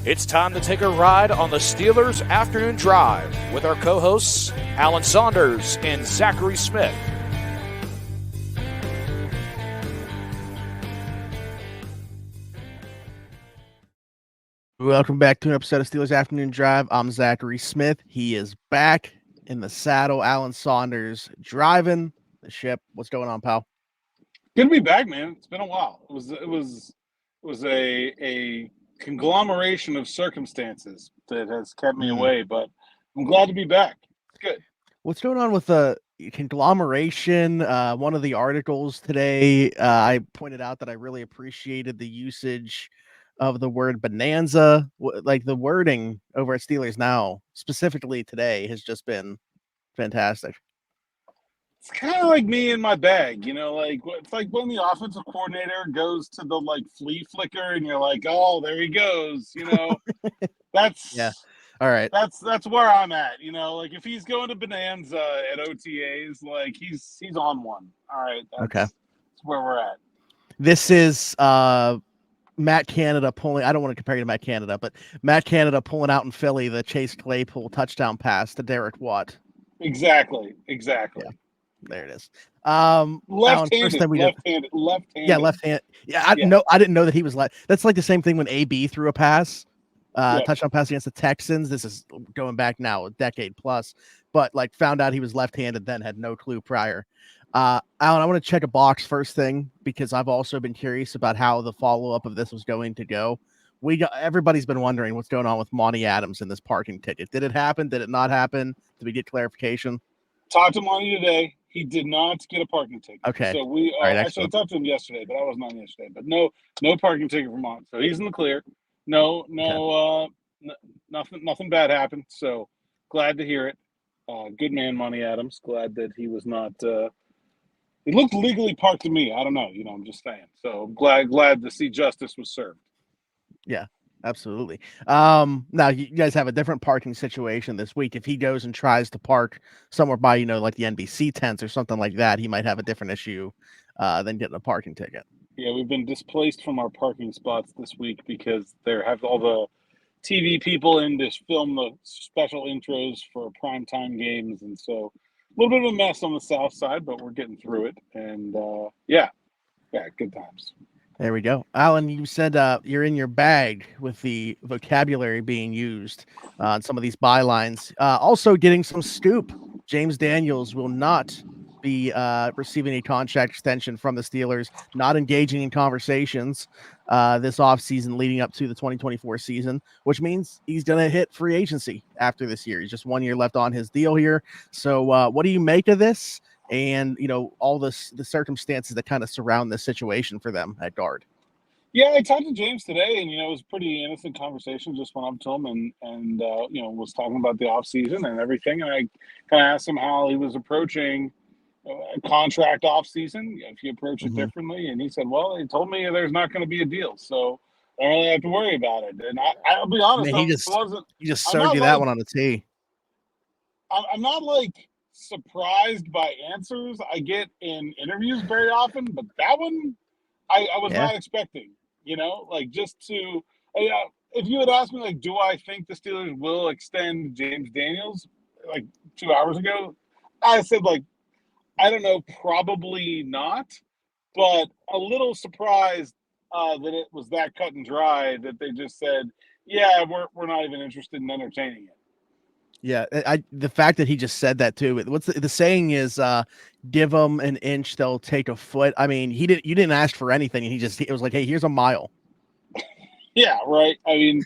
It's time to take a ride on the Steelers Afternoon Drive with our co-hosts Alan Saunders and Zachary Smith. Welcome back to an episode of Steelers Afternoon Drive. I'm Zachary Smith. He is back in the saddle. Alan Saunders driving the ship. What's going on, pal? Good to be back, man. It's been a while. It was a conglomeration of circumstances that has kept me away, but I'm glad to be back. It's good. What's going on with the conglomeration? One of the articles today, I pointed out that I really appreciated the usage of the word bonanza. Like the wording over at Steelers Now, specifically today, has just been fantastic. It's kind of like me in my bag, you know, like it's like when the offensive coordinator goes to the like flea flicker and you're like, oh, there he goes, you know. That's yeah. All right. That's where I'm at, you know. Like if he's going to bonanza at OTAs, like he's on one. All right. That's where we're at. This is Matt Canada pulling. I don't want to compare you to Matt Canada, but Matt Canada pulling out in Philly the Chase Claypool touchdown pass to Derek Watt. Exactly. Yeah. There it is. Left-handed. Yeah, left-handed. Yeah, I didn't know that he was that's like the same thing when AB threw a pass, touchdown pass against the Texans. This is going back now a decade plus, but like found out he was left-handed, then had no clue prior. Alan, I want to check a box first thing because I've also been curious about how the follow-up of this was going to go. Everybody's been wondering what's going on with Monty Adams and this parking ticket. Did it happen? Did it not happen? Did we get clarification? Talked to Monty today. He did not get a parking ticket. Okay. So we actually talked to him yesterday, but I wasn't on yesterday. But no parking ticket for Monty. So he's in the clear. Nothing bad happened. So glad to hear it. Good man, Monty Adams. Glad that he was not. He looked legally parked to me. I don't know. You know, I'm just saying. So glad to see justice was served. Yeah. Absolutely. Now you guys have a different parking situation this week. If he goes and tries to park somewhere by, like the NBC tents or something like that, he might have a different issue than getting a parking ticket. Yeah, we've been displaced from our parking spots this week because they have all the TV people in to film the special intros for primetime games, and so a little bit of a mess on the south side, but we're getting through it. And yeah, good times. There we go. Alan, you said you're in your bag with the vocabulary being used on some of these bylines. Also getting some scoop. James Daniels will not be receiving a contract extension from the Steelers, not engaging in conversations this offseason leading up to the 2024 season, which means he's going to hit free agency after this year. He's just 1 year left on his deal here. So what do you make of this? And, all the circumstances that kind of surround this situation for them at guard. Yeah, I talked to James today, and, it was a pretty innocent conversation. Just went up to him and was talking about the offseason and everything. And I kind of asked him how he was approaching a contract offseason, if he approached it differently. And he said, well, he told me there's not going to be a deal. So I don't really have to worry about it. And I'll be honest. He just served you that one on the tee. I'm not surprised by answers I get in interviews very often, but that one I was not expecting, if you had asked me, do I think the Steelers will extend James Daniels 2 hours ago, I said, I don't know, probably not, but a little surprised that it was that cut and dry that they just said, yeah, we're not even interested in entertaining it. Yeah, the fact that he just said that too. What's the saying is, give them an inch, they'll take a foot. I mean, you didn't ask for anything, and it was like, hey, here's a mile. Yeah, right. I mean,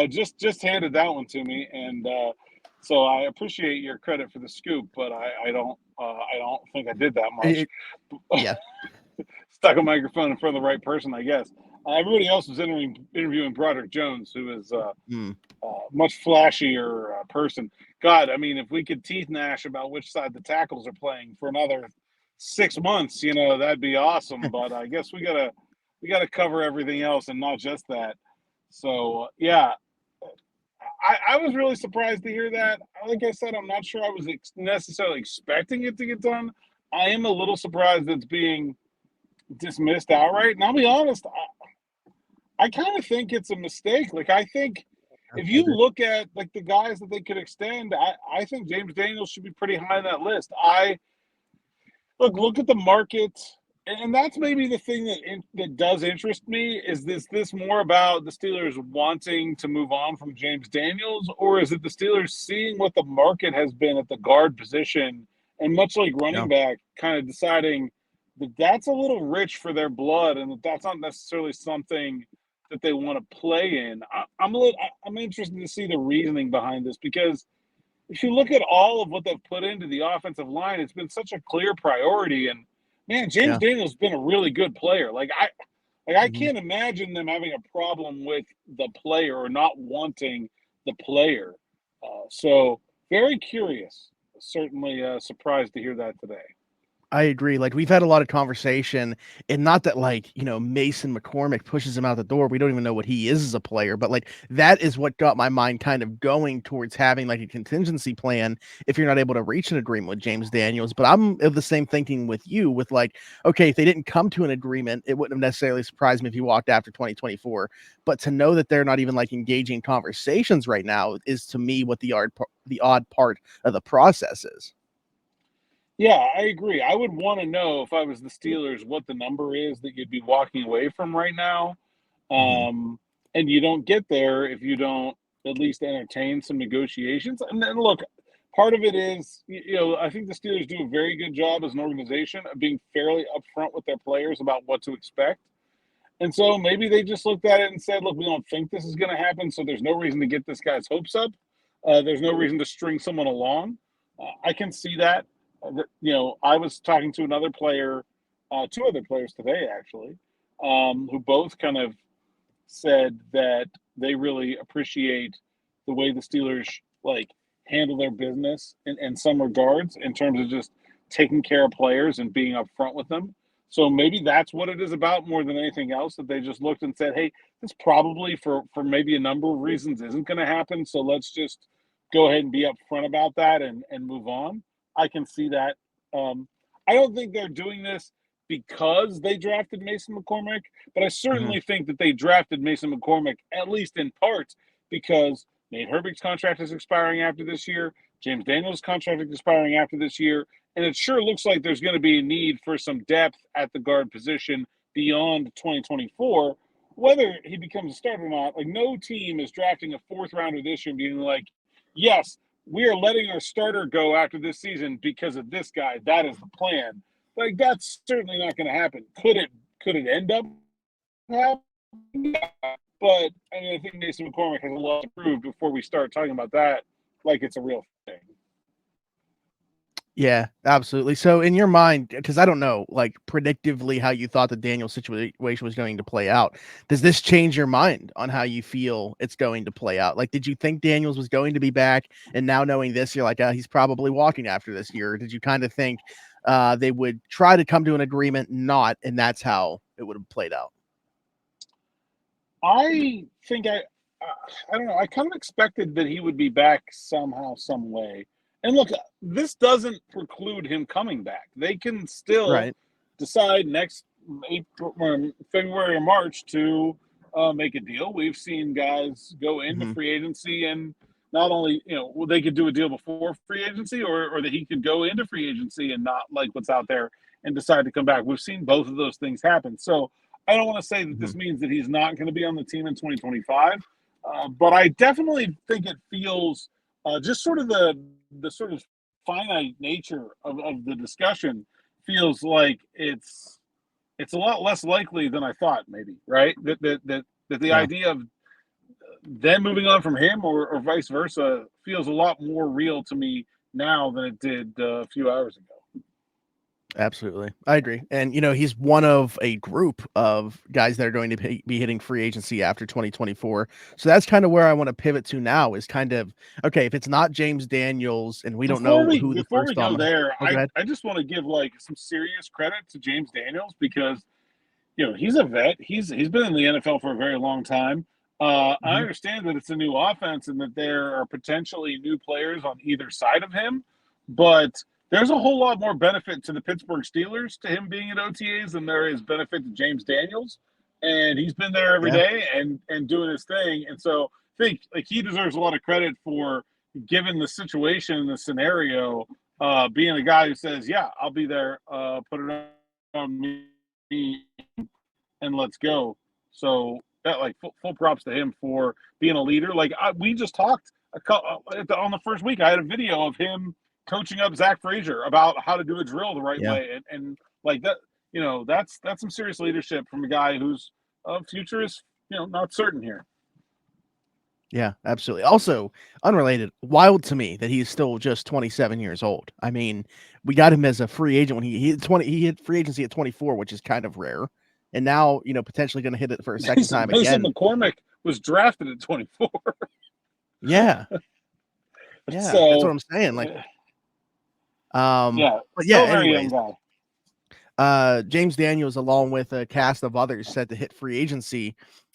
just handed that one to me, and so I appreciate your credit for the scoop, but I don't think I did that much. Yeah, stuck a microphone in front of the right person, I guess. Everybody else was interviewing Broderick Jones, who is much flashier person. God, I mean, if we could teeth gnash about which side the tackles are playing for another 6 months, that'd be awesome. But I guess we gotta cover everything else and not just that. So yeah, I was really surprised to hear that. Like I said, I'm not sure I was necessarily expecting it to get done. I am a little surprised it's being dismissed outright. And I'll be honest, I kind of think it's a mistake. Like, I think if you look at like the guys that they could extend, I think James Daniels should be pretty high on that list. I look at the market, and that's maybe the thing that does interest me. Is this more about the Steelers wanting to move on from James Daniels, or is it the Steelers seeing what the market has been at the guard position, and much like running back, kind of deciding that that's a little rich for their blood, and that's not necessarily something that they want to play in. I'm interested to see the reasoning behind this, because if you look at all of what they've put into the offensive line, it's been such a clear priority. And man, James Daniels has been a really good player. I can't imagine them having a problem with the player or not wanting the player. So very curious. Certainly surprised to hear that today. I agree. Like, we've had a lot of conversation, and not that, like, Mason McCormick pushes him out the door. We don't even know what he is as a player, but like, that is what got my mind kind of going towards having like a contingency plan if you're not able to reach an agreement with James Daniels. But I'm of the same thinking with you, with like, okay, if they didn't come to an agreement, it wouldn't have necessarily surprised me if he walked after 2024. But to know that they're not even like engaging conversations right now is, to me, what the odd part of the process is. Yeah, I agree. I would want to know, if I was the Steelers, what the number is that you'd be walking away from right now. And you don't get there if you don't at least entertain some negotiations. And then look, part of it is, I think the Steelers do a very good job as an organization of being fairly upfront with their players about what to expect. And so maybe they just looked at it and said, look, we don't think this is going to happen, so there's no reason to get this guy's hopes up. There's no reason to string someone along. I can see that. I was talking to another player, two other players today, actually, who both kind of said that they really appreciate the way the Steelers handle their business in some regards, in terms of just taking care of players and being upfront with them. So maybe that's what it is about more than anything else, that they just looked and said, hey, this probably for maybe a number of reasons isn't going to happen. So let's just go ahead and be upfront about that and move on. I can see that. I don't think they're doing this because they drafted Mason McCormick, but I certainly think that they drafted Mason McCormick, at least in part, because Nate Herbig's contract is expiring after this year. James Daniels' contract is expiring after this year. And it sure looks like there's going to be a need for some depth at the guard position beyond 2024. Whether he becomes a starter or not, no team is drafting a fourth rounder this year and being like, yes, we are letting our starter go after this season because of this guy. That is the plan. That's certainly not going to happen. Could it end up happening? Yeah. But I think Mason McCormick has a lot to prove before we start talking about that like it's a real thing. Yeah, absolutely. So in your mind, because I don't know, predictively how you thought the Daniel situation was going to play out, does this change your mind on how you feel it's going to play out? Did you think Daniels was going to be back, and now knowing this, you're like, he's probably walking after this year? Or did you kind of think they would try to come to an agreement, and that's how it would have played out? I think I don't know. I kind of expected that he would be back somehow, some way. And look, this doesn't preclude him coming back. They can still decide next February or March to make a deal. We've seen guys go into free agency, and not only, they could do a deal before free agency, or that he could go into free agency and not like what's out there and decide to come back. We've seen both of those things happen. So I don't want to say that this means that he's not going to be on the team in 2025, but I definitely think it feels just sort of the sort of finite nature of the discussion feels like it's a lot less likely than I thought, maybe, right? That the idea of them moving on from him or vice versa feels a lot more real to me now than it did a few hours ago. Absolutely. I agree. And, he's one of a group of guys that are going to be hitting free agency after 2024. So that's kind of where I want to pivot to now, is kind of, okay, if it's not James Daniels and we don't know who the first before we go there, I just want to give some serious credit to James Daniels, because, he's a vet. He's been in the NFL for a very long time. I understand that it's a new offense and that there are potentially new players on either side of him, but there's a whole lot more benefit to the Pittsburgh Steelers to him being at OTAs than there is benefit to James Daniels. and he's been there every day and doing his thing. And so I think like he deserves a lot of credit for, given the situation and the scenario, being a guy who says, "Yeah, I'll be there. Put it on me, and let's go." So that like full props to him for being a leader. Like we just talked on the first week. I had a video of him coaching up Zach Frazier about how to do a drill the right way, and like that. That's some serious leadership from a guy whose future is not certain here. Yeah, absolutely. Also, unrelated, wild to me that he's still just 27 years old. I mean, we got him as a free agent when he hit free agency at 24, which is kind of rare. And now, potentially going to hit it for a second time again. McCormick was drafted at 24. Yeah. Yeah, so, that's what I'm saying. Like, but yeah, anyways, James Daniels, along with a cast of others, set to hit free agency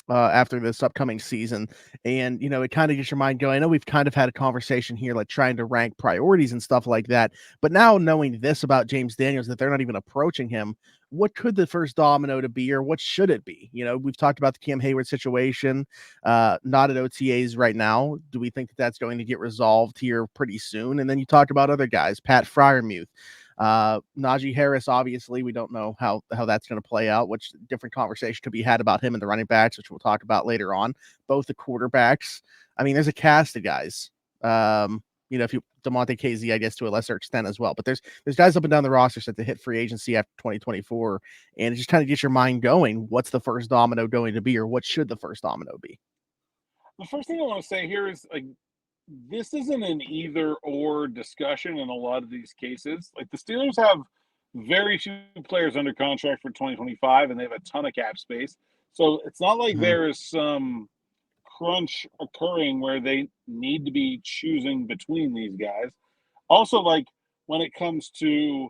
after this upcoming season. And, it kind of gets your mind going. I know we've kind of had a conversation here, like trying to rank priorities and stuff like that. But now knowing this about James Daniels, that they're not even approaching him, what could the first domino to be, or what should it be? We've talked about the Cam Heyward situation, not at OTAs right now. Do we think that that's going to get resolved here pretty soon? And then you talk about other guys, Pat Freiermuth, Najee Harris. Obviously, we don't know how that's going to play out, which different conversation to be had about him and the running backs, which we'll talk about later on. Both the quarterbacks. I mean, there's a cast of guys. If you DeMonte KZ, I guess to a lesser extent as well. But there's guys up and down the roster set to hit free agency after 2024, and it just kind of gets your mind going. What's the first domino going to be, or what should the first domino be? The first thing I want to say here is like, this isn't an either or discussion in a lot of these cases. Like the Steelers have very few players under contract for 2025, and they have a ton of cap space. So it's not like there is some crunch occurring where they need to be choosing between these guys. Also, like when it comes to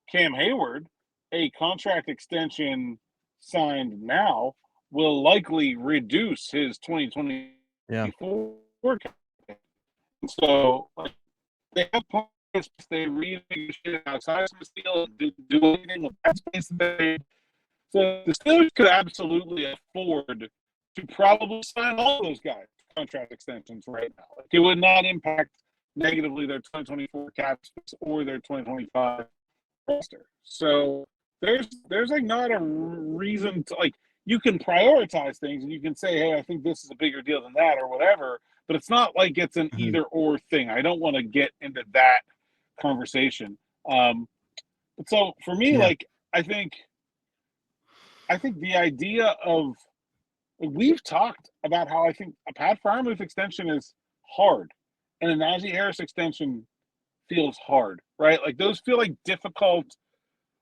Cam Heyward, a contract extension signed now will likely reduce his 2024 cap. So like, they have points, they renegotiate outside of the deal and do anything with that space. So the Steelers could absolutely afford to probably sign all those guys contract extensions right now. Like, it would not impact negatively their 2024 cap space or their 2025 roster. So there's like not a reason to, like, you can prioritize things and you can say, hey, I think this is a bigger deal than that or whatever. But it's not like it's an either or thing. I don't want to get into that conversation. But so for me, like, I think the idea of, we've talked about how I think a Pat Freiermuth extension is hard and a Najee Harris extension feels hard, right? Like those feel like difficult,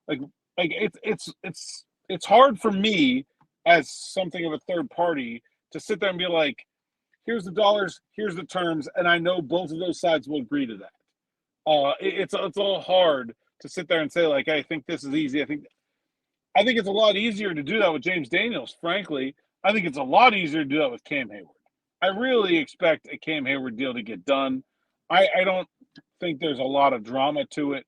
like it's hard for me as something of a third party to sit there and be like, here's the dollars, here's the terms, and I know both of those sides will agree to that. It's a little hard to sit there and say, like, I think this is easy. I think it's a lot easier to do that with James Daniels, frankly. I think it's a lot easier to do that with Cam Heyward. I really expect a Cam Heyward deal to get done. I don't think there's a lot of drama to it.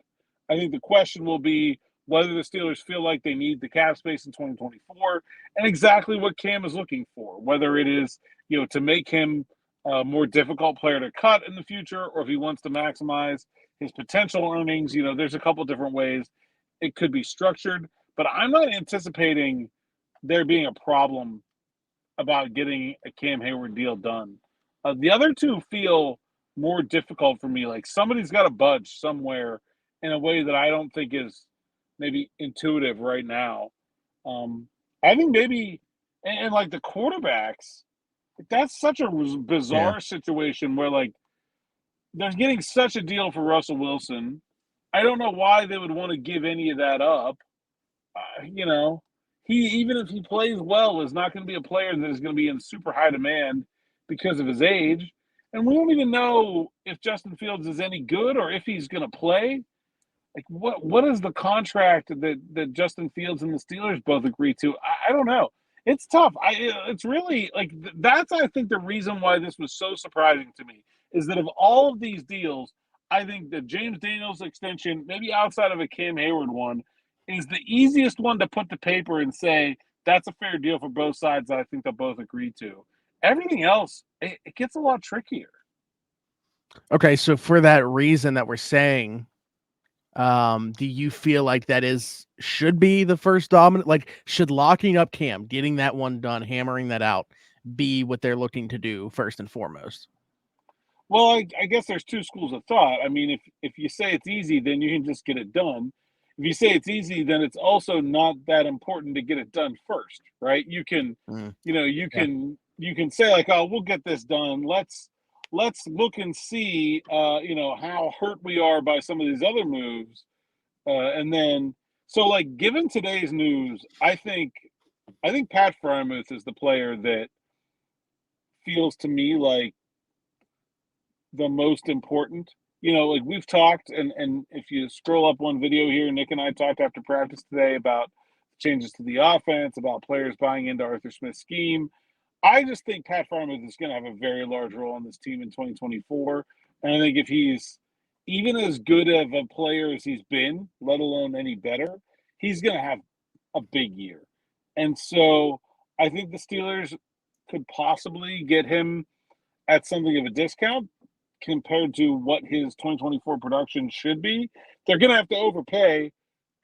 I think the question will be whether the Steelers feel like they need the cap space in 2024 and exactly what Cam is looking for, whether it is, to make him a more difficult player to cut in the future, or if he wants to maximize his potential earnings. There's a couple different ways it could be structured, but I'm not anticipating there being a problem about getting a Cam Heyward deal done. The other two feel more difficult for me. Like somebody's got to budge somewhere in a way that I don't think is maybe intuitive right now. I think maybe, and like the quarterbacks, that's such a bizarre situation where like they're getting such a deal for Russell Wilson. I don't know why they would want to give any of that up. He, even if he plays well, is not going to be a player that is going to be in super high demand because of his age. And we don't even know if Justin Fields is any good or if he's going to play. Like, what is the contract that Justin Fields and the Steelers both agree to? I don't know. It's tough. It's really, like, that's, I think, the reason why this was so surprising to me is that of all of these deals, I think the James Daniels extension, maybe outside of a Cam Heyward one, is the easiest one to put to paper and say, that's a fair deal for both sides that I think they'll both agree to. Everything else, it gets a lot trickier. Okay, so for that reason that we're saying, do you feel like should be the first dominant? Like, should locking up Cam, getting that one done, hammering that out, be what they're looking to do first and foremost? Well, I guess there's two schools of thought. I mean, if you say it's easy, then you can just get it done. If you say it's easy, then it's also not that important to get it done first, right? You can, Mm, you can say like, oh, we'll get this done. Let's look and see, how hurt we are by some of these other moves, and then so like given today's news, I think Pat Freiermuth is the player that feels to me like the most important. Like we've talked, and if you scroll up one video here, Nick and I talked after practice today about changes to the offense, about players buying into Arthur Smith's scheme. I just think Pat Freiermuth is going to have a very large role on this team in 2024. And I think if he's even as good of a player as he's been, let alone any better, he's going to have a big year. And so I think the Steelers could possibly get him at something of a discount compared to what his 2024 production should be. They're going to have to overpay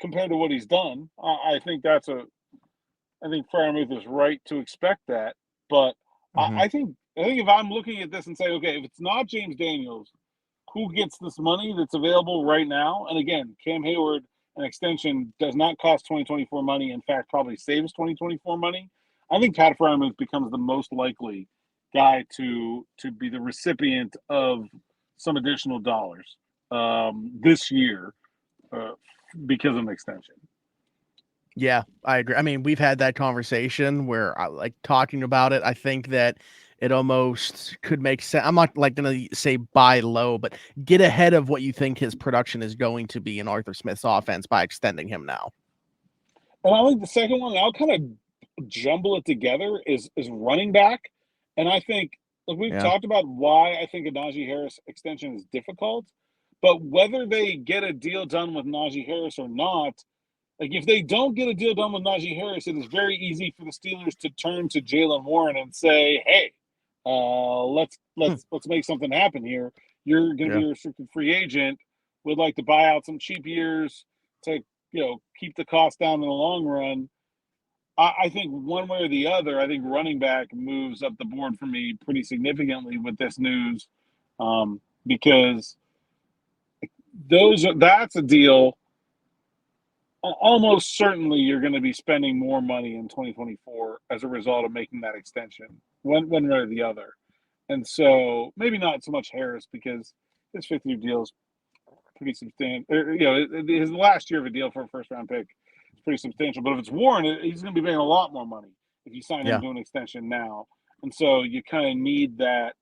compared to what he's done. I think Freiermuth is right to expect that. But I think if I'm looking at this and say, okay, if it's not James Daniels, who gets this money that's available right now? And again, Cam Heyward, an extension does not cost 2024 money. In fact, probably saves 2024 money. I think Pat Freiermuth becomes the most likely guy to be the recipient of some additional dollars this year because of an extension. Yeah, I agree. I mean, we've had that conversation where I like talking about it. I think that it almost could make sense. I'm not like going to say buy low, but get ahead of what you think his production is going to be in Arthur Smith's offense by extending him now. And I think the second one, I'll kind of jumble it together, is running back. And I think we've talked about why I think a Najee Harris extension is difficult, but whether they get a deal done with Najee Harris or not, like if they don't get a deal done with Najee Harris, it is very easy for the Steelers to turn to Jaylen Warren and say, "Hey, let's make something happen here. You're going to be a restricted free agent. We'd like to buy out some cheap years to keep the cost down in the long run." I think one way or the other, I think running back moves up the board for me pretty significantly with this news, because that's a deal. Almost certainly you're going to be spending more money in 2024 as a result of making that extension, one way or the other. And so maybe not so much Harris because his fifth-year deal is pretty substantial. His last year of a deal for a first-round pick is pretty substantial. But if it's Warren, he's going to be paying a lot more money if you sign him to an extension now. And so you kind of need that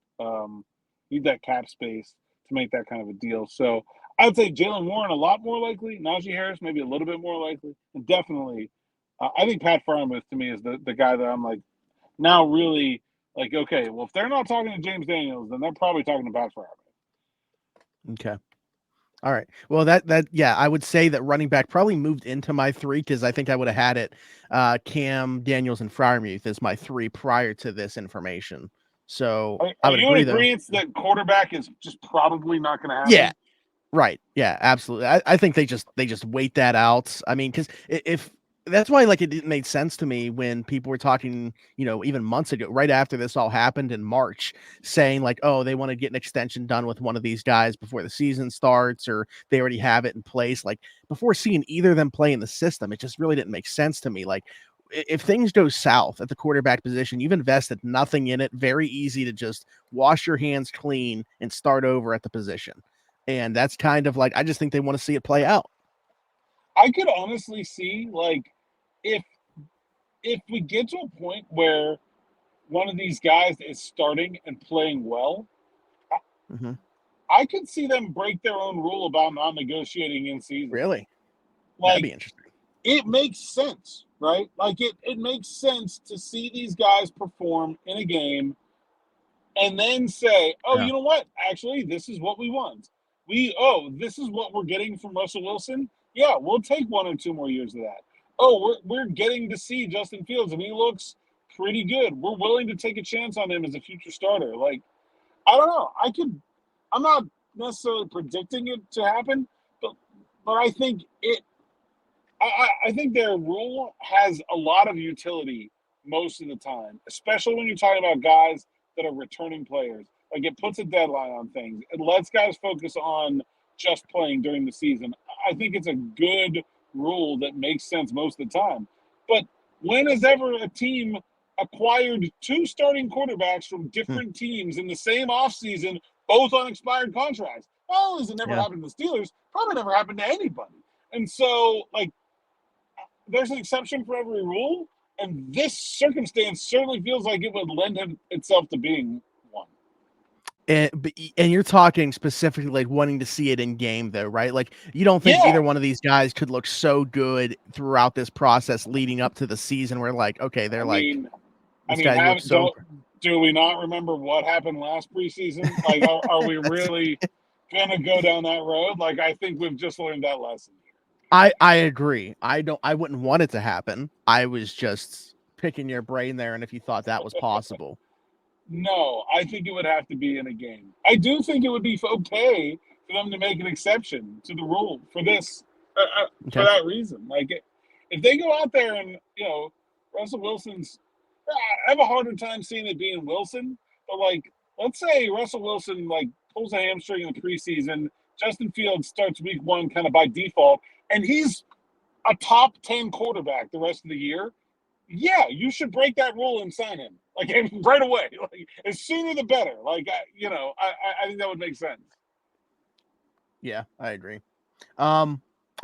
cap space to make that kind of a deal. So I would say Jaylen Warren a lot more likely, Najee Harris maybe a little bit more likely, and definitely I think Pat Freiermuth to me is the guy that I'm like now really like, okay, well if they're not talking to James Daniels, then they're probably talking to Pat Freiermuth. Okay. All right. Well, I would say that running back probably moved into my 3 because I think I would have had it Cam, Daniels, and Freiermuth as my 3 prior to this information. So I would agree that quarterback is just probably not going to happen. Yeah. Right. Yeah, absolutely. I think they just wait that out. I mean, because if that's why like it didn't make sense to me when people were talking, even months ago, right after this all happened in March, saying like, oh, they want to get an extension done with one of these guys before the season starts, or they already have it in place. Like before seeing either of them play in the system, it just really didn't make sense to me. Like if things go south at the quarterback position, you've invested nothing in it. Very easy to just wash your hands clean and start over at the position. And that's kind of like, I just think they want to see it play out. I could honestly see like if we get to a point where one of these guys is starting and playing well, I could see them break their own rule about not negotiating in season. Really? Like, that'd be interesting. It makes sense, right? Like it makes sense to see these guys perform in a game and then say, oh, you know what? Actually, this is what we want. This is what we're getting from Russell Wilson. Yeah, we'll take 1 or 2 more years of that. oh, we're getting to see Justin Fields and he looks pretty good. We're willing to take a chance on him as a future starter. Like, I don't know. I'm not necessarily predicting it to happen, but I think I think their rule has a lot of utility most of the time, especially when you're talking about guys that are returning players. Like, it puts a deadline on things. It lets guys focus on just playing during the season. I think it's a good rule that makes sense most of the time. But when has ever a team acquired two starting quarterbacks from different teams in the same offseason, both on expired contracts? Not only has it never happened to the Steelers, probably never happened to anybody. And so, like, there's an exception for every rule, and this circumstance certainly feels like it would lend itself to being one. And you're talking specifically like wanting to see it in game, though, right? Like, you don't think either one of these guys could look so good throughout this process leading up to the season where, like, okay, they're do we not remember what happened last preseason? Like, are we really going to go down that road? Like, I think we've just learned that lesson. I agree. I wouldn't want it to happen. I was just picking your brain there, and if you thought that was possible. No, I think it would have to be in a game. I do think it would be okay for them to make an exception to the rule for this, for that reason. Like, if they go out there and, Russell Wilson's, I have a harder time seeing it being Wilson, but, like, let's say Russell Wilson, like, pulls a hamstring in the preseason, Justin Fields starts week 1 kind of by default, and he's a top 10 quarterback the rest of the year. Yeah, you should break that rule and sign him, like, right away. Like, as sooner the better. Like, I think that would make sense. Yeah, I agree.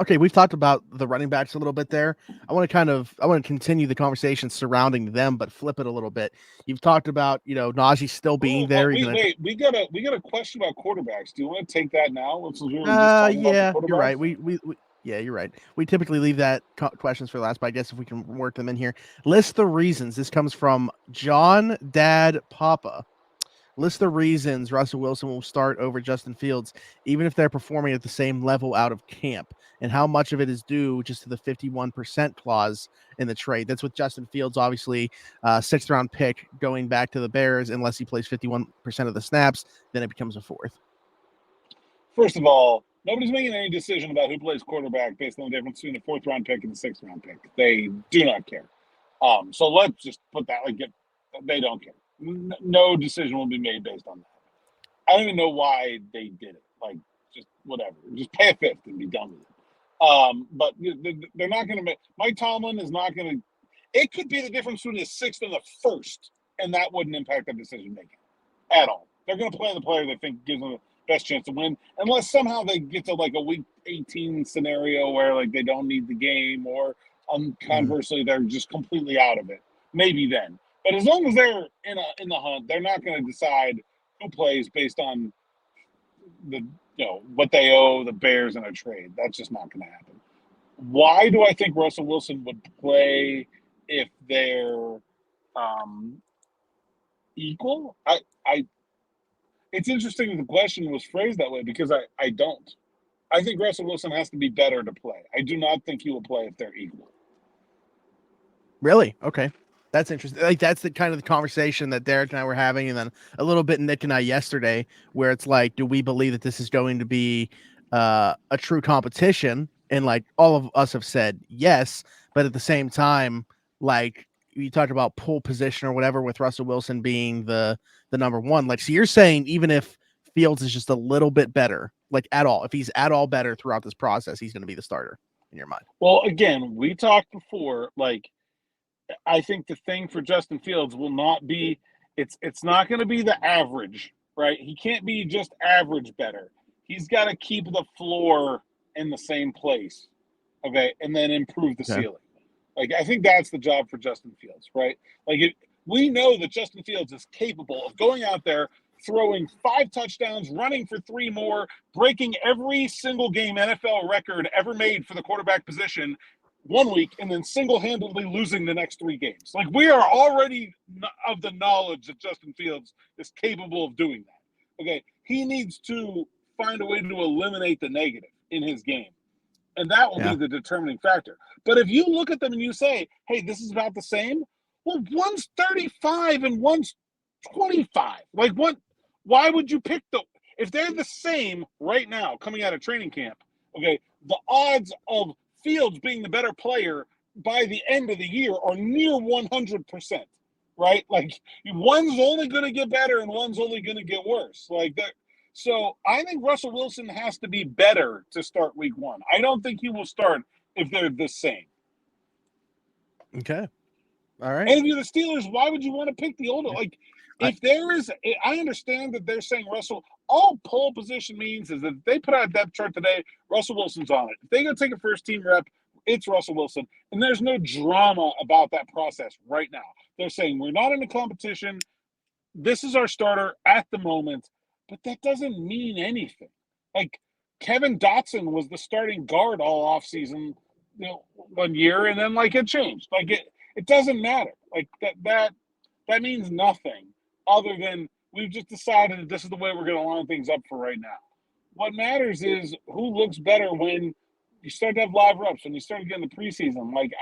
Okay, we've talked about the running backs a little bit there. I want to continue the conversation surrounding them, but flip it a little bit. You've talked about, Najee still being there. We got a question about quarterbacks. Do you want to take that now? Yeah, you're right. Yeah, you're right. We typically leave that questions for last, but I guess if we can work them in here. List the reasons. This comes from John Dad Papa. List the reasons Russell Wilson will start over Justin Fields, even if they're performing at the same level out of camp, and how much of it is due just to the 51% clause in the trade. That's with Justin Fields, obviously, 6th round pick going back to the Bears. Unless he plays 51% of the snaps, then it becomes a 4th. First of all, nobody's making any decision about who plays quarterback based on the difference between the 4th round pick and the 6th round pick. They do not care. So let's just put that, they don't care. No decision will be made based on that. I don't even know why they did it. Like, just whatever. Just pay a 5th and be done with it. But they're not going to make – Mike Tomlin is not going to – it could be the difference between the 6th and the 1st, and that wouldn't impact their decision-making at all. They're going to play the player they think gives them the best chance to win, unless somehow they get to, like, a Week 18 scenario where, like, they don't need the game, or conversely, they're just completely out of it. Maybe then. But as long as they're in the hunt, they're not going to decide who plays based on what they owe the Bears in a trade. That's just not going to happen. Why do I think Russell Wilson would play if they're equal? It's interesting that the question was phrased that way, because I don't. I think Russell Wilson has to be better to play. I do not think he will play if they're equal. Really? Okay. That's interesting. Like, that's the kind of the conversation that Derek and I were having, and then a little bit Nick and I yesterday, where it's like, do we believe that this is going to be a true competition? And, like, all of us have said yes, but at the same time, like, you talked about pole position or whatever, with Russell Wilson being the number 1. Like, so you're saying even if Fields is just a little bit better, like, at all, if he's at all better throughout this process, he's going to be the starter in your mind? Well, again, we talked before, like, I think the thing for Justin Fields will not be it's not going to be the average, right? He can't be just average better. He's got to keep the floor in the same place, okay, and then improve the ceiling. Like, I think that's the job for Justin Fields, right? Like, we know that Justin Fields is capable of going out there, throwing 5 touchdowns, running for 3 more, breaking every single game NFL record ever made for the quarterback position one week, and then single-handedly losing the next 3 games. Like, we are already of the knowledge that Justin Fields is capable of doing that. Okay, he needs to find a way to eliminate the negative in his game. And that will be the determining factor. But if you look at them and you say, hey, this is about the same, well, one's 35 and one's 25. Like, what? Why would you pick if they're the same right now coming out of training camp, okay, the odds of Fields being the better player by the end of the year are near 100%, right? Like, one's only going to get better and one's only going to get worse. Like that. So I think Russell Wilson has to be better to start week 1. I don't think he will start if they're the same. Okay. All right. And if you're the Steelers, why would you want to pick the older? Like, if there is, I understand that they're saying Russell, all pole position means is that if they put out a depth chart today, Russell Wilson's on it. If they go take a first team rep, it's Russell Wilson. And there's no drama about that process right now. They're saying we're not in a competition. This is our starter at the moment. But that doesn't mean anything. Like, Kevin Dotson was the starting guard all offseason, 1 year, and then, like, it changed. Like, it doesn't matter. Like, that means nothing other than we've just decided that this is the way we're going to line things up for right now. What matters is who looks better when you start to have live reps, when you start to get in the preseason. Like,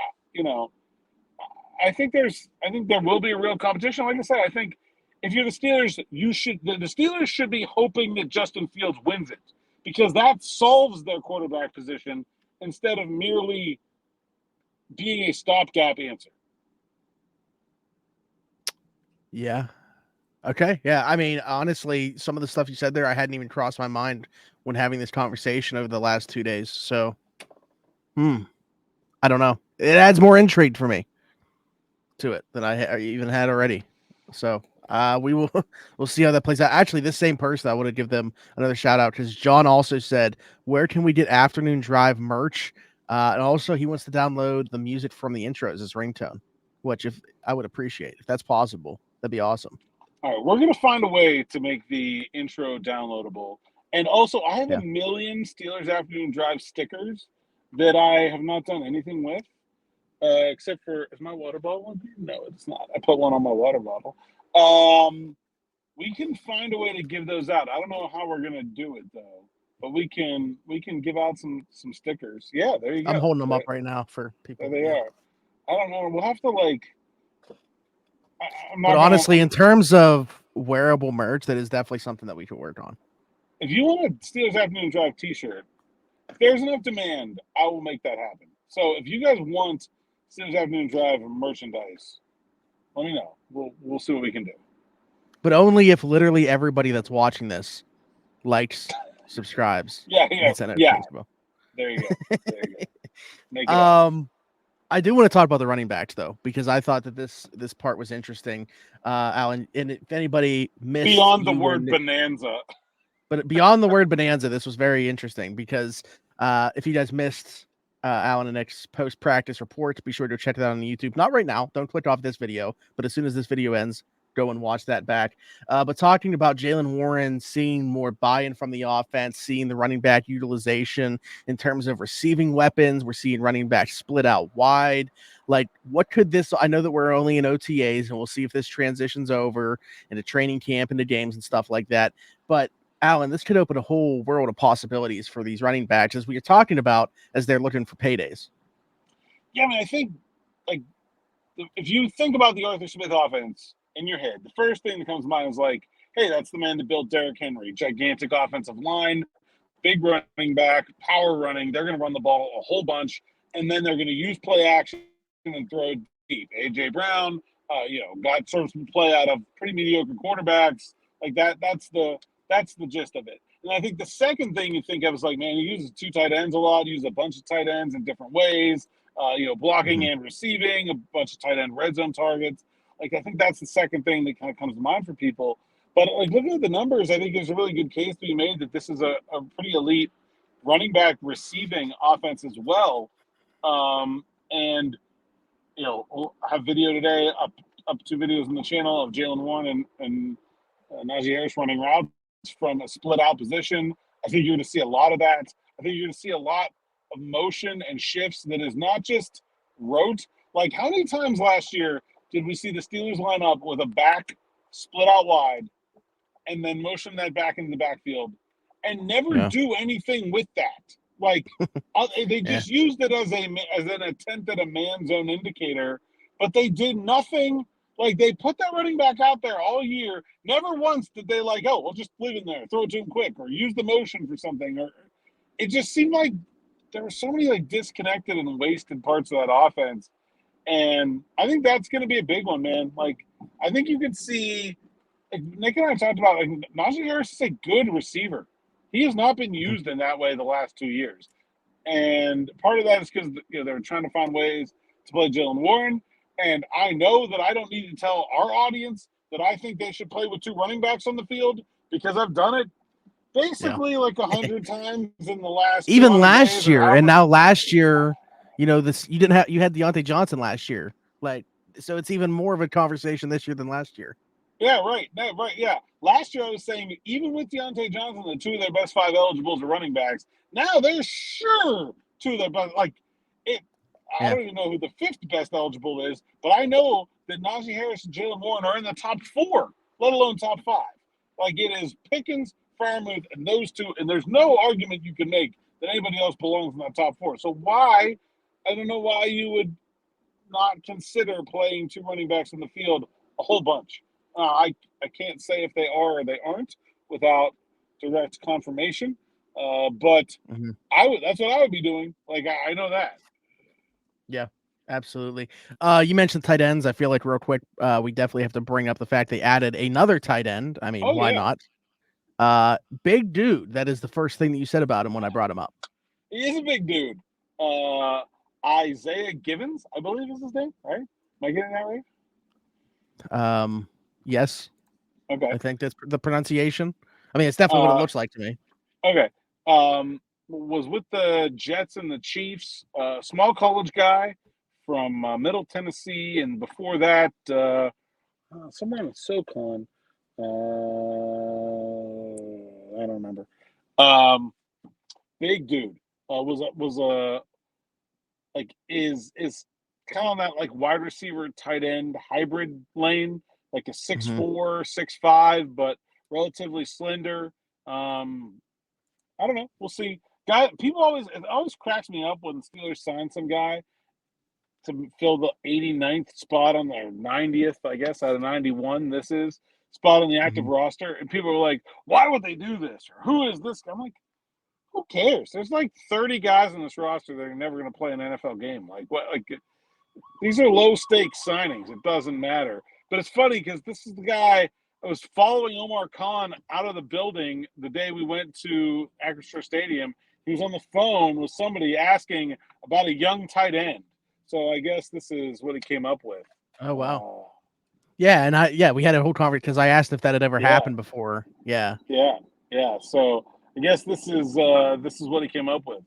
I think there will be a real competition. Like I said, I think if you're the Steelers, the Steelers should be hoping that Justin Fields wins it, because that solves their quarterback position instead of merely being a stopgap answer. Yeah. Okay. Yeah. I mean, honestly, some of the stuff you said there, I hadn't even crossed my mind when having this conversation over the last 2 days. So, I don't know. It adds more intrigue for me to it than I even had already. So, we'll see how that plays out. Actually, this same person, I want to give them another shout out because John also said, where can we get Afternoon Drive merch? And also he wants to download the music from the intros as ringtone, which if I would appreciate if that's possible, that'd be awesome. All right, we're going to find a way to make the intro downloadable. And also, I have a million Steelers Afternoon Drive stickers that I have not done anything with, except for, is my water bottle? No, it's not. I put one on my water bottle. We can find a way to give those out. I don't know how we're going to do it, though. But we can give out some stickers. Yeah, there you go. I'm holding them up right now for people. There they are. I don't know. We'll have to, like... But honestly, in terms of wearable merch, that is definitely something that we could work on. If you want a Steelers Afternoon Drive t-shirt, if there's enough demand, I will make that happen. So if you guys want Steelers Afternoon Drive merchandise, let me know. We'll see what we can do. But only if literally everybody that's watching this likes, subscribes. Yeah. There you go. Make it I do want to talk about the running backs, though, because I thought that this part was interesting, Alan. And if anybody missed beyond the word bonanza, but beyond the word bonanza, this was very interesting because if you guys missed Alan and Nick's post-practice report, be sure to check that out on the YouTube. Not right now. Don't click off this video, but as soon as this video ends, go and watch that back. But talking about Jaylen Warren, seeing more buy-in from the offense, seeing the running back utilization in terms of receiving weapons, we're seeing running back split out wide. Like, what could this? I know that we're only in OTAs, and we'll see if this transitions over into training camp, into games and stuff like that. But Alan, this could open a whole world of possibilities for these running backs, as we are talking about, as they're looking for paydays. Yeah, I mean, I think, like, if you think about the Arthur Smith offense in your head, the first thing that comes to mind is like, hey, that's the man that built Derrick Henry. Gigantic offensive line, big running back, power running. They're going to run the ball a whole bunch, and then they're going to use play action and throw it deep. A.J. Brown, got sort of some play out of pretty mediocre quarterbacks. Like that's the gist of it. And I think the second thing you think of is like, man, he uses 2 tight ends a lot, he uses a bunch of tight ends in different ways, blocking and receiving, a bunch of tight end red zone targets. Like, I think that's the second thing that kind of comes to mind for people. But, like, looking at the numbers, I think there's a really good case to be made that this is a pretty elite running back receiving offense as well. And, we'll have video today, up 2 videos on the channel of Jaylen Warren and Najee Harris running routes from a split-out position. I think you're going to see a lot of that. I think you're going to see a lot of motion and shifts that is not just rote. Like, how many times last year did we see the Steelers line up with a back split out wide and then motion that back into the backfield and never do anything with that? Like they just used it as an attempt at a man zone indicator, but they did nothing. Like they put that running back out there all year. Never once did they like, oh, we'll just leave him there, throw it to him quick, or use the motion for something. Or it just seemed like there were so many like disconnected and wasted parts of that offense. And I think that's going to be a big one, man. Like I think you could see. Like Nick and I talked about, like Najee Harris is a good receiver. He has not been used in that way the last 2 years. And part of that is because they're trying to find ways to play Jaylen Warren. And I know that I don't need to tell our audience that I think they should play with 2 running backs on the field because I've done it basically like 100 times in the last even last year. And now last year, you had Deontay Johnson last year. Like, so it's even more of a conversation this year than last year. Yeah, right. Yeah. Last year I was saying even with Deontay Johnson, the 2 of their best 5 eligibles are running backs. Now they're sure 2 of their best. Like it, I don't even know who the 5th best eligible is, but I know that Najee Harris and Jaylen Warren are in the top 4, let alone top 5. Like it is Pickens, Freiermuth, and those 2, and there's no argument you can make that anybody else belongs in that top 4. So I don't know why you would not consider playing 2 running backs in the field a whole bunch. I can't say if they are or they aren't without direct confirmation, but that's what I would be doing. Like I know that. Yeah, absolutely. You mentioned tight ends. I feel like real quick, we definitely have to bring up the fact they added another tight end. I mean, why not? Big dude. That is the first thing that you said about him when I brought him up. He is a big dude. Isaiah Givens, I believe is his name, right? Am I getting that right? Yes. Okay. I think that's the pronunciation. I mean, it's definitely what it looks like to me. Okay. Was with the Jets and the Chiefs. Small college guy from Middle Tennessee, and before that, somewhere in SoCon. I don't remember. Big dude. Is kind of on that like wide receiver tight end hybrid lane. Like a 6'4", 6'5", but relatively slender. I don't know. We'll see. It always cracks me up when the Steelers sign some guy to fill the 89th spot on their 90th, I guess, out of 91. This is spot on the active roster, and people are like, "Why would they do this?" Or "Who is this guy?" I'm like, "Who cares?" There's like 30 guys on this roster that are never going to play an NFL game. Like what? Like these are low stakes signings. It doesn't matter. But it's funny because this is the guy I was following Omar Khan out of the building the day we went to Acrisure Stadium. He was on the phone with somebody asking about a young tight end. So I guess this is what he came up with. Oh, wow. Yeah, and we had a whole conversation because I asked if that had ever happened before. Yeah. So I guess this is what he came up with.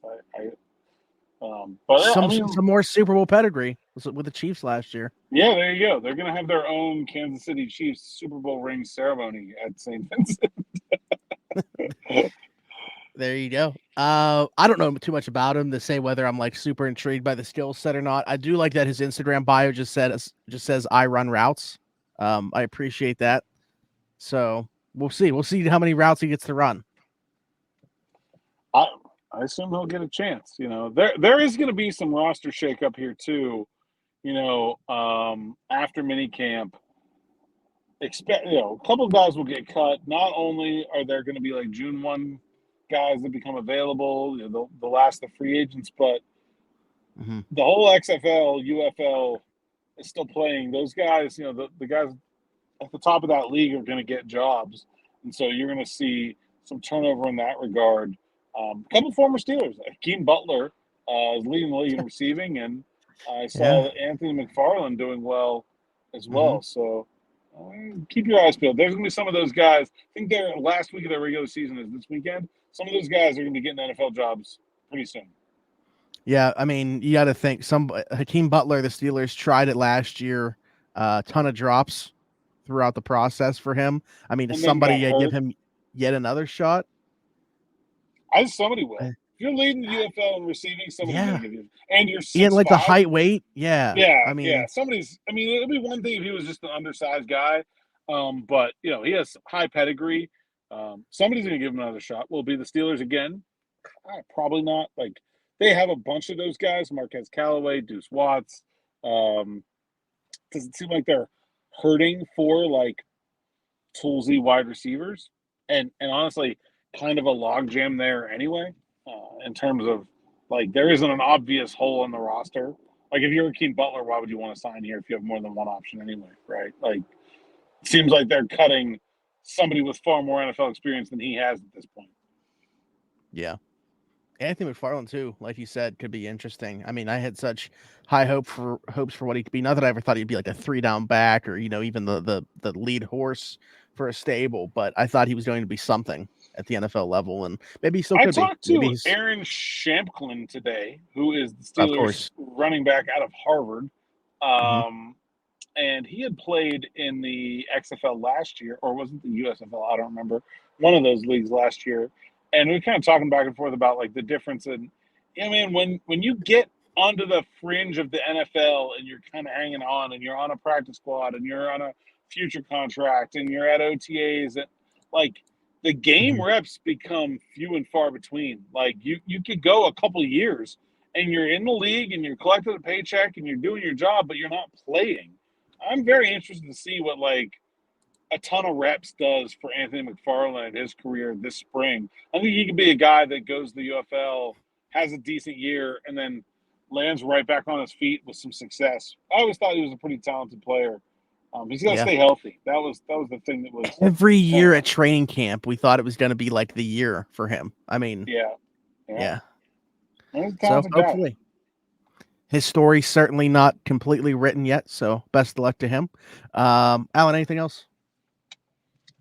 But some more Super Bowl pedigree with the Chiefs last year. Yeah, there you go. They're going to have their own Kansas City Chiefs Super Bowl ring ceremony at St. Vincent. There you go. I don't know too much about him to say whether I'm like super intrigued by the skill set or not. I do like that his Instagram bio just says I run routes. I appreciate that. So we'll see. We'll see how many routes he gets to run. I assume he'll get a chance. There is going to be some roster shakeup here too. After minicamp, a couple of guys will get cut. Not only are there going to be like June 1 guys that become available, the last of the free agents, but the whole XFL, UFL is still playing. Those guys, the guys at the top of that league are going to get jobs, and so you're going to see some turnover in that regard. A couple former Steelers, Hakeem Butler is leading the league in receiving, and I saw Anthony McFarland doing well as well. So keep your eyes peeled. There's going to be some of those guys. I think their last week of their regular season is this weekend. Some of those guys are going to be getting NFL jobs pretty soon. Yeah, I mean, you got to think Hakeem Butler, the Steelers tried it last year. A ton of drops throughout the process for him. I mean, does somebody give him yet another shot? Somebody will. If you're leading the UFL and receiving, somebody's going to give you. And you're 6'5". He had like the height, weight. Yeah. It'd be one thing if he was just an undersized guy. But he has high pedigree. Somebody's going to give him another shot. Will it be the Steelers again? Probably not. Like, they have a bunch of those guys, Marquez Callaway, Deuce Watts. Doesn't seem like they're hurting for, like, toolsy wide receivers. And honestly, kind of a logjam there anyway, in terms of, like, there isn't an obvious hole in the roster. Like, if you're Hakeem Butler, why would you want to sign here if you have more than one option anyway, right? Like, it seems like they're cutting somebody with far more NFL experience than he has at this point. Yeah. Anthony McFarland too, like you said, could be interesting. I mean, I had such high hopes for what he could be. Not that I ever thought he'd be like a 3-down back or, even the lead horse for a stable, but I thought he was going to be something at the NFL level, and maybe he still could be. I talked to Aaron Shamklin today, who is the Steelers running back out of Harvard. And he had played in the XFL last year, or was it the USFL? I don't remember. One of those leagues last year. And we were kind of talking back and forth about, like, the difference in, when you get onto the fringe of the NFL and you're kind of hanging on and you're on a practice squad and you're on a future contract and you're at OTAs, and, like, the game reps become few and far between. Like, you could go a couple of years and you're in the league and you're collecting a paycheck and you're doing your job, but you're not playing. I'm very interested to see what, like, a ton of reps does for Anthony McFarland in his career this spring. I think he could be a guy that goes to the UFL, has a decent year, and then lands right back on his feet with some success. I always thought he was a pretty talented player. He's got to stay healthy. That was the thing that was every year at training camp. We thought it was going to be like the year for him. I mean, yeah. So hopefully. His story's certainly not completely written yet, so best of luck to him. Alan, anything else?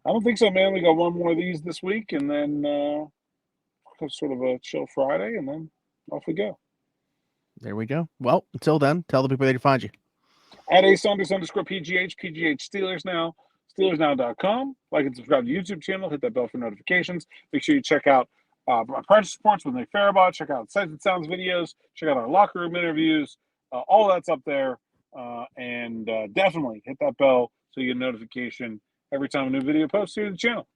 I don't think so, man. We got one more of these this week, and then sort of a chill Friday, and then off we go. There we go. Well, until then, tell the people they can find you. At @Saunders_PGH, PGH Steelers Now, SteelersNow.com. Like and subscribe to the YouTube channel. Hit that bell for notifications. Make sure you check out our practice reports with Nick Farabot. Check out Sights and Sounds videos. Check out our locker room interviews. All that's up there. And definitely hit that bell so you get a notification every time a new video posts here to the channel.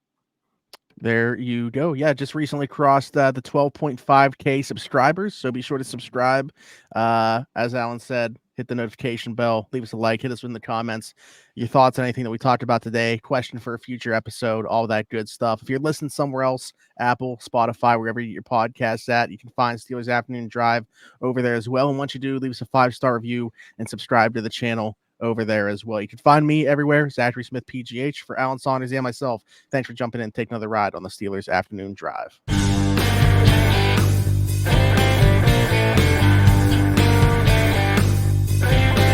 There you go. Yeah, just recently crossed the 12.5K subscribers, so be sure to subscribe. As Alan said, hit the notification bell, leave us a like, hit us in the comments, your thoughts on anything that we talked about today, question for a future episode, all that good stuff. If you're listening somewhere else, Apple, Spotify, wherever you get your podcasts at, you can find Steelers Afternoon Drive over there as well. And once you do, leave us a 5-star review and subscribe to the channel over there as well. You can find me everywhere, Zachary Smith PGH, for Alan Saunders and myself. Thanks for jumping in and taking another ride on the Steelers Afternoon Drive.